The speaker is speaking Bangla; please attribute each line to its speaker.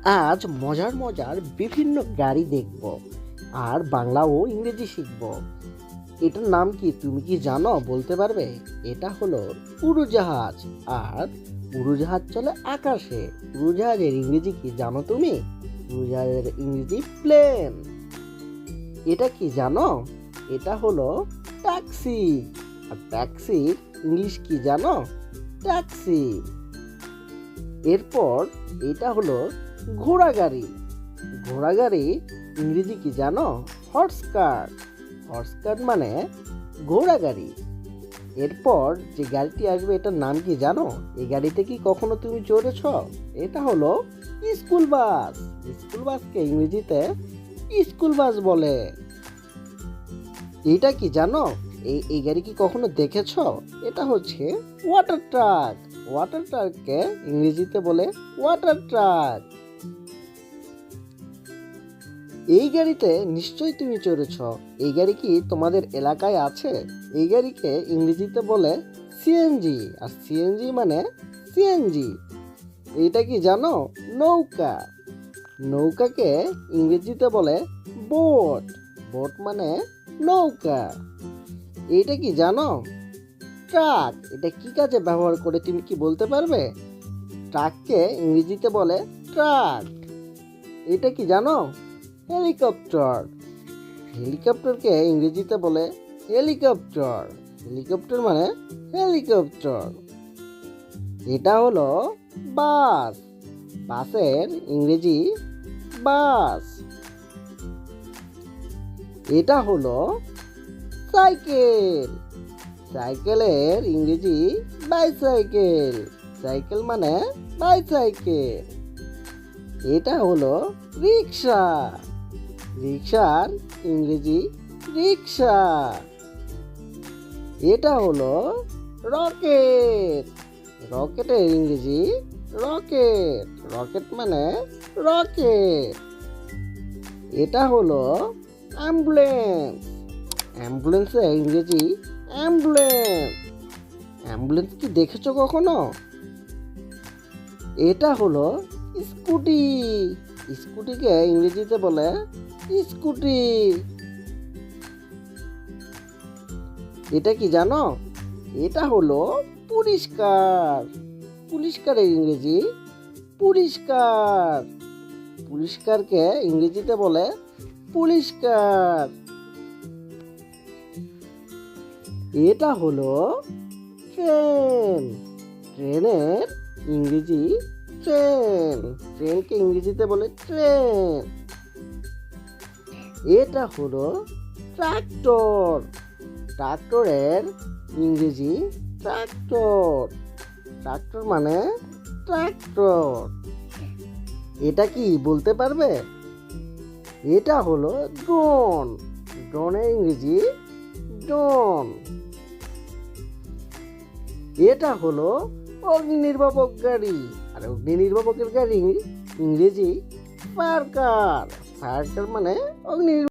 Speaker 1: আজ মজার মজার বিভিন্ন গাড়ি দেখব আর বাংলা ও ইংরেজি শিখব। এটার নাম কি তুমি কি জানো, বলতে পারবে? এটা হলো উড়োজাহাজ। আর উড়োজাহাজ চলে আকাশে। উড়োজাহাজের ইংরেজি কি জানো তুমি? উড়োজাহাজের ইংরেজি প্লেন। এটা কি জানো? এটা হলো ট্যাক্সি। আর ট্যাক্সির ইংলিশ কি জানো? ট্যাক্সি। এরপর এটা হলো ঘোড়া গাড়ি। ঘোড়া গাড়ি ইংরেজি কি জানো? Horse cart. হর্স কার্ট মানে ঘোড়া গাড়ি। এরপর যে গাড়িটি আসবে এটার নাম কি জানো? এই গাড়িতে কি কখনো তুমি চড়েছ? এটা হলো স্কুল বাস। স্কুল বাসকে ইংরেজিতে স্কুল বাস বলে। এটা কি জানো? এই গাড়ি কি কখনো দেখেছ? এটা হচ্ছে ওয়াটার ট্রাক। ওয়াটার ট্রাককে ইংরেজিতে বলে ওয়াটার ট্রাক। এই গাড়িতে নিশ্চয়ই তুমি চড়েছ। এই গাড়ি কি তোমাদের এলাকায় আছে? এই গাড়িকে ইংরেজিতে বলে সিএনজি। আর সিএনজি মানে সিএনজি। এটা কি জানো? নৌকা। নৌকাকে ইংরেজিতে বলে বোট। বোট মানে নৌকা। এইটা কি জানো? ট্রাক। এটা কি কাজে ব্যবহার করে তুমি কি বলতে পারবে? ট্রাককে ইংরেজিতে বলে ট্রাক। এটা কি জানো? হেলিকপ্টার। হেলিকপ্টারকে ইংরেজিতে বলে হেলিকপ্টার। হেলিকপ্টার মানে হেলিকপ্টার। এটা হলো বাস। বাসের ইংরেজি বাস। এটা হলো সাইকেল। সাইকেলের ইংরেজি বাইসাইকেল। সাইকেল মানে বাইসাইকেল। এটা হলো রিক্সা। রিক্সার ইংরেজি রিক্সা। এটা হলো রকেট। রকেটের ইংরেজি রকেট। রকেট মানে রকেট। এটা হলো অ্যাম্বুলেন্স। অ্যাম্বুলেন্সের ইংরেজি অ্যাম্বুলেন্স। অ্যাম্বুলেন্স কি দেখেছো কখনো? এটা হলো স্কুটি। স্কুটিকে ইংরেজিতে বলে স্কুটি। এটা কি জানো? এটা হলো পরিষ্কার। পরিষ্কারের ইংরেজি পরিষ্কার। পরিষ্কারকে ইংরেজিতে বলে পরিষ্কার। এটা হলো ট্রেন। ট্রেনের ইংরেজি ট্রেন। ট্রেনকে ইংরেজিতে বলে ট্রেন। এটা হলো ট্রাক্টর। ট্রাক্টরের ইংরেজি ট্রাক্টর। ট্রাক্টর মানে ট্রাক্টর। এটা কি বলতে পারবে? এটা হলো ড্রোন। ড্রোনের ইংরেজি ড্রোন। এটা হলো অগ্নি নির্বাপক গাড়ি। আর অগ্নি নির্বাপকের গাড়ি ইংরেজি ফায়ার কার। ফায়ার কার মানে অগ্নি